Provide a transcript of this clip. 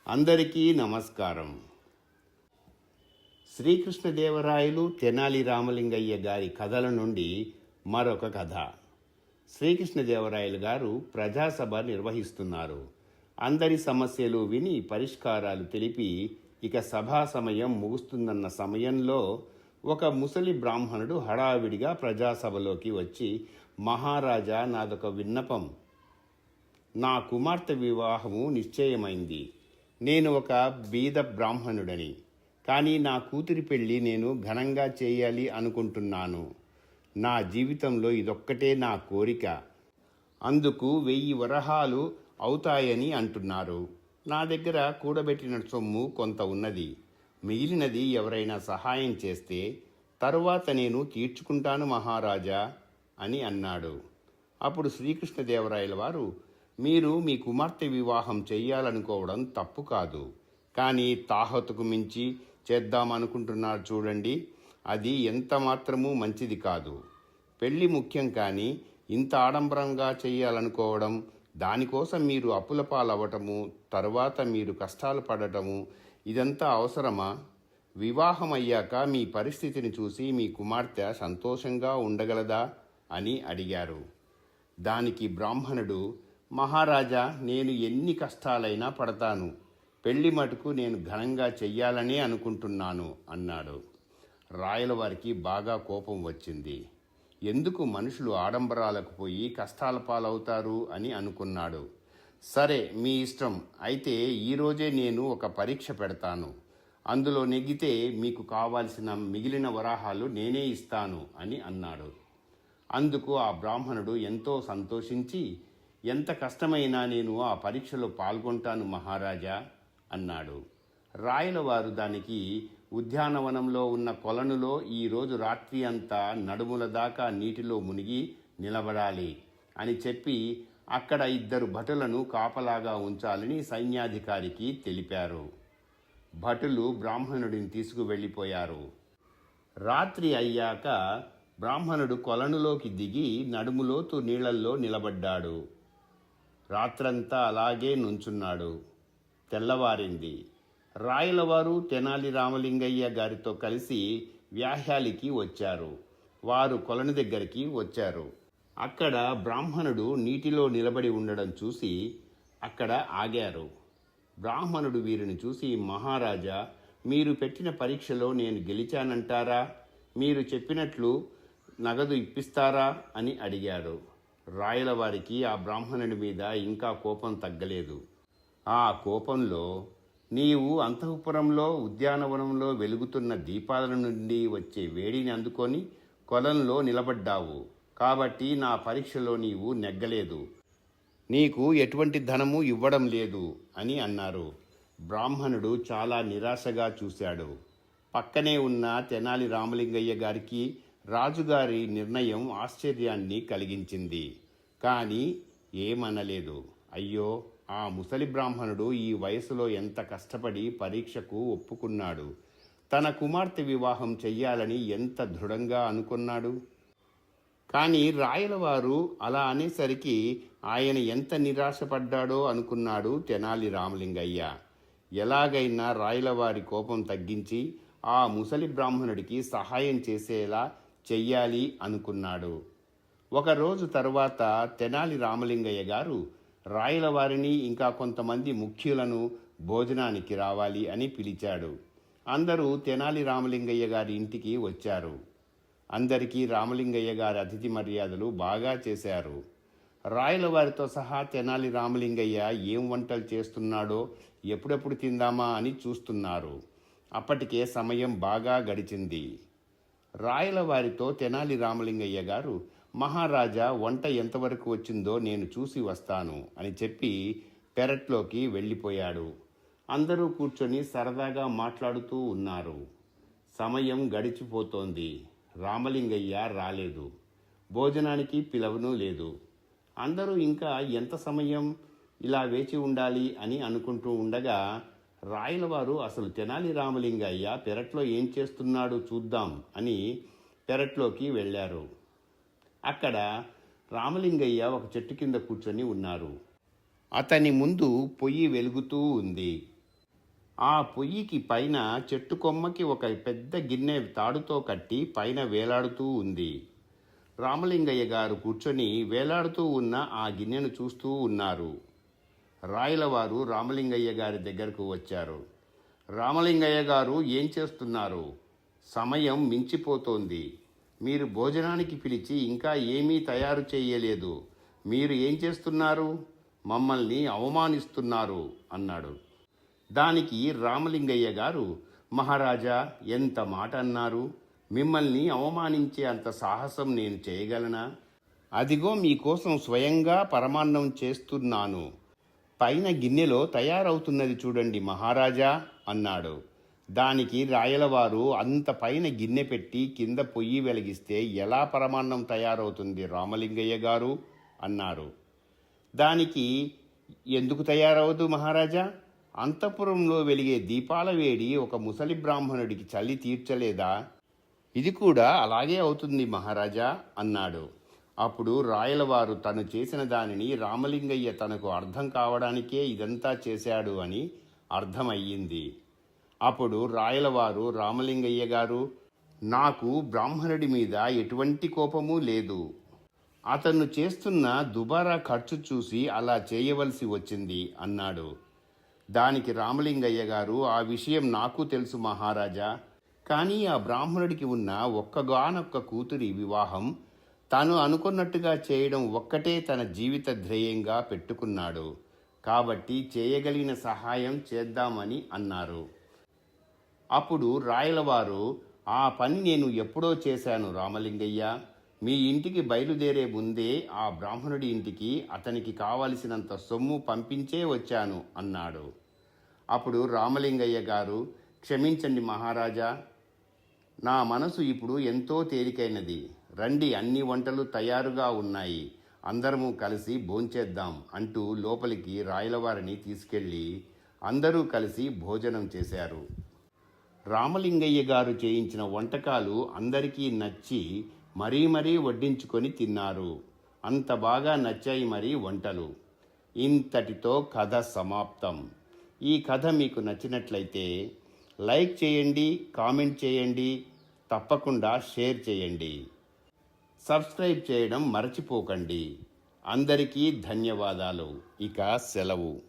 అందరికీ నమస్కారం. శ్రీకృష్ణదేవరాయలు తెనాలి రామలింగయ్య గారి కథల నుండి మరొక కథ. శ్రీకృష్ణదేవరాయలు గారు ప్రజాసభ నిర్వహిస్తున్నారు. అందరి సమస్యలు విని పరిష్కారాలు తెలిపి ఇక సభా సమయం ముగుస్తుందన్న సమయంలో ఒక ముసలి బ్రాహ్మణుడు హడావిడిగా ప్రజాసభలోకి వచ్చి, మహారాజా, నాదొక విన్నపం. నా కుమార్తె వివాహము నిశ్చయమైంది. నేను ఒక బీద బ్రాహ్మణుడని, కానీ నా కూతురి పెళ్ళి నేను ఘనంగా చేయాలి అనుకుంటున్నాను. నా జీవితంలో ఇదొక్కటే నా కోరిక. అందుకు 1000 వరహాలు అవుతాయని అంటున్నారు. నా దగ్గర కూడబెట్టిన సొమ్ము కొంత ఉన్నది. మిగిలినది ఎవరైనా సహాయం చేస్తే తరువాత నేను తీర్చుకుంటాను మహారాజా అని అన్నాడు. అప్పుడు శ్రీకృష్ణదేవరాయల వారు, మీరు మీ కుమార్తె వివాహం చెయ్యాలనుకోవడం తప్పు కాదు, కానీ తాహతుకు మించి చేద్దామనుకుంటున్నారు చూడండి, అది ఎంత మాత్రమూ మంచిది కాదు. పెళ్లి ముఖ్యం, కానీ ఇంత ఆడంబరంగా చేయాలనుకోవడం, దానికోసం మీరు అప్పుల పాలవ్వటము, తరువాత మీరు కష్టాలు పడటము, ఇదంతా అవసరమా? వివాహం అయ్యాక మీ పరిస్థితిని చూసి మీ కుమార్తె సంతోషంగా ఉండగలదా అని అడిగారు. దానికి బ్రాహ్మణుడు, మహారాజా, నేను ఎన్ని కష్టాలైనా పడతాను. పెళ్లి మటుకు నేను ఘనంగా చెయ్యాలనే అనుకుంటున్నాను అన్నాడు. రాయలవారికి బాగా కోపం వచ్చింది. ఎందుకు మనుషులు ఆడంబరాలకు పోయి కష్టాల పాలవుతారు అని అనుకున్నాడు. సరే, మీ ఇష్టం. అయితే ఈరోజే నేను ఒక పరీక్ష పెడతాను. అందులో నెగ్గితే మీకు కావాల్సిన మిగిలిన వరాహాలు నేనే ఇస్తాను అని అన్నాడు. అందుకు ఆ బ్రాహ్మణుడు ఎంతో సంతోషించి, ఎంత కష్టమైనా నేను ఆ పరీక్షలో పాల్గొంటాను మహారాజా అన్నాడు. రాయలవారు దానికి ఉద్యానవనంలో ఉన్న కొలనులో ఈరోజు రాత్రి అంతా నడుముల దాకా నీటిలో మునిగి నిలబడాలి అని చెప్పి అక్కడ 2 భటులను కాపలాగా ఉంచాలని సైన్యాధికారికి తెలిపారు. భటులు బ్రాహ్మణుడిని తీసుకువెళ్ళిపోయారు. రాత్రి అయ్యాక బ్రాహ్మణుడు కొలనులోకి దిగి నడుములోతు నీళ్లల్లో నిలబడ్డాడు. రాత్రంతా అలాగే నుంచున్నాడు. తెల్లవారింది. రాయలవారు తెనాలి రామలింగయ్య గారితో కలిసి వ్యాహ్యాలికి వచ్చారు. వారు కొలను దగ్గరికి వచ్చారు. అక్కడ బ్రాహ్మణుడు నీటిలో నిలబడి ఉండడం చూసి అక్కడ ఆగారు. బ్రాహ్మణుడు వీరిని చూసి, మహారాజా, మీరు పెట్టిన పరీక్షలో నేను గెలిచానంటారా? మీరు చెప్పినట్లు నగదు ఇప్పిస్తారా అని అడిగాడు. రాయలవారికి ఆ బ్రాహ్మణుడి మీద ఇంకా కోపం తగ్గలేదు. ఆ కోపంలో, నీవు అంతఃపురంలో ఉద్యానవనంలో వెలుగుతున్న దీపాల నుండి వచ్చే వేడిని అందుకొని కొలంలో నిలబడ్డావు, కాబట్టి నా పరీక్షలో నీవు నెగ్గలేదు. నీకు ఎటువంటి ధనము ఇవ్వడం లేదు అని అన్నారు. బ్రాహ్మణుడు చాలా నిరాశగా చూశాడు. పక్కనే ఉన్న తెనాలి రామలింగయ్య గారికి రాజుగారి నిర్ణయం ఆశ్చర్యాన్ని కలిగించింది. కానీ ఏమనలేదు. అయ్యో, ఆ ముసలి బ్రాహ్మణుడు ఈ వయసులో ఎంత కష్టపడి పరీక్షకు ఒప్పుకున్నాడు. తన కుమార్తె వివాహం చెయ్యాలని ఎంత దృఢంగా అనుకున్నాడు. కానీ రాయలవారు అలా అనేసరికి ఆయన ఎంత నిరాశపడ్డాడో అనుకున్నాడు తెనాలి రామలింగయ్య. ఎలాగైనా రాయలవారి కోపం తగ్గించి ఆ ముసలి బ్రాహ్మణుడికి సహాయం చేసేలా చెయ్యాలి అనుకున్నాడు. ఒకరోజు తరువాత తెనాలి రామలింగయ్య గారు రాయలవారిని ఇంకా కొంతమంది ముఖ్యులను భోజనానికి రావాలి అని పిలిచాడు. అందరూ తెనాలి రామలింగయ్య గారి ఇంటికి వచ్చారు. అందరికీ రామలింగయ్య గారి అతిథి మర్యాదలు బాగా చేశారు. రాయలవారితో సహా తెనాలి రామలింగయ్య ఏం వంటలు చేస్తున్నాడో ఎప్పుడెప్పుడు తిందామా అని చూస్తున్నారు. అప్పటికే సమయం బాగా గడిచింది. రాయలవారితో తెనాలి రామలింగయ్య గారు, మహారాజా, వంట ఎంతవరకు వచ్చిందో నేను చూసి వస్తాను అని చెప్పి పెరట్లోకి వెళ్ళిపోయాడు. అందరూ కూర్చొని సరదాగా మాట్లాడుతూ ఉన్నారు. సమయం గడిచిపోతోంది. రామలింగయ్య రాలేదు. భోజనానికి పిలవనూ లేదు. అందరూ ఇంకా ఎంత సమయం ఇలా వేచి ఉండాలి అని అనుకుంటూ ఉండగా రాయలవారు అసలు తెనాలి రామలింగయ్య పెరట్లో ఏం చేస్తున్నాడు చూద్దాం అని పెరట్లోకి వెళ్ళారు. అక్కడ రామలింగయ్య ఒక చెట్టు కింద కూర్చొని ఉన్నారు. అతని ముందు పొయ్యి వెలుగుతూ ఉంది. ఆ పొయ్యికి పైన చెట్టు కొమ్మకి ఒక పెద్ద గిన్నె తాడుతో కట్టి పైన వేలాడుతూ ఉంది. రామలింగయ్య గారు కూర్చొని వేలాడుతూ ఉన్న ఆ గిన్నెను చూస్తూ ఉన్నారు. రాయలవారు రామలింగయ్య గారి దగ్గరకు వచ్చారు. రామలింగయ్య గారు, ఏం చేస్తున్నారు? సమయం మించిపోతోంది. మీరు భోజనానికి పిలిచి ఇంకా ఏమీ తయారు చేయలేదు. మీరు ఏం చేస్తున్నారు? మమ్మల్ని అవమానిస్తున్నారు అన్నాడు. దానికి రామలింగయ్య గారు, మహారాజా, ఎంత మాట అన్నారు? మిమ్మల్ని అవమానించే అంత సాహసం నేను చేయగలనా? అదిగో మీకోసం స్వయంగా పరమాన్నం చేస్తున్నాను. పైన గిన్నెలో తయారవుతున్నది చూడండి మహారాజా అన్నాడు. దానికి రాయలవారు, అంత పైన గిన్నె పెట్టి కింద పొయ్యి వెలిగిస్తే ఎలా పరమాన్నం తయారవుతుంది రామలింగయ్య గారు అన్నారు. దానికి, ఎందుకు తయారవదు మహారాజా? అంతఃపురంలో వెలిగే దీపాల వేడి ఒక ముసలి బ్రాహ్మణుడికి చలి తీర్చలేదా? ఇది కూడా అలాగే అవుతుంది మహారాజా అన్నాడు. అప్పుడు రాయలవారు తను చేసిన దానిని రామలింగయ్య తనకు అర్థం కావడానికే ఇదంతా చేశాడు అని అర్థమయ్యింది. అప్పుడు రాయలవారు, రామలింగయ్య గారు, నాకు బ్రాహ్మణుడి మీద ఎటువంటి కోపమూ లేదు. అతను చేస్తున్న దుబారా ఖర్చు చూసి అలా చేయవలసి వచ్చింది అన్నాడు. దానికి రామలింగయ్య గారు, ఆ విషయం నాకు తెలుసు మహారాజా. కానీ ఆ బ్రాహ్మణుడికి ఉన్న ఒక్కగానొక్క కూతురి వివాహం తాను అనుకున్నట్టుగా చేయడం ఒక్కటే తన జీవిత ధ్యేయంగా పెట్టుకున్నాడు. కాబట్టి చేయగలిగిన సహాయం చేద్దామని అన్నారు. అప్పుడు రాయలవారు, ఆ పని నేను ఎప్పుడో చేశాను రామలింగయ్య. మీ ఇంటికి బయలుదేరే ముందే ఆ బ్రాహ్మణుడి ఇంటికి అతనికి కావలసినంత సొమ్ము పంపించే వచ్చాను అన్నాడు. అప్పుడు రామలింగయ్య గారు, క్షమించండి మహారాజా, నా మనసు ఇప్పుడు ఎంతో తేలికైనది. రండి, అన్ని వంటలు తయారుగా ఉన్నాయి, అందరము కలిసి భోంచేద్దాం అంటూ లోపలికి రాయలవారిని తీసుకెళ్ళి అందరూ కలిసి భోజనం చేశారు. రామలింగయ్య గారు చేయించిన వంటకాలు అందరికీ నచ్చి మరీ మరీ వడ్డించుకొని తిన్నారు. అంత బాగా నచ్చాయి మరి వంటలు. ఇంతటితో కథ సమాప్తం. ఈ కథ మీకు నచ్చినట్లయితే లైక్ చేయండి, కామెంట్ చేయండి, తప్పకుండా షేర్ చేయండి. సబ్స్క్రైబ్ చేయడం మరచిపోకండి. అందరికీ ధన్యవాదాలు. ఇక సెలవు.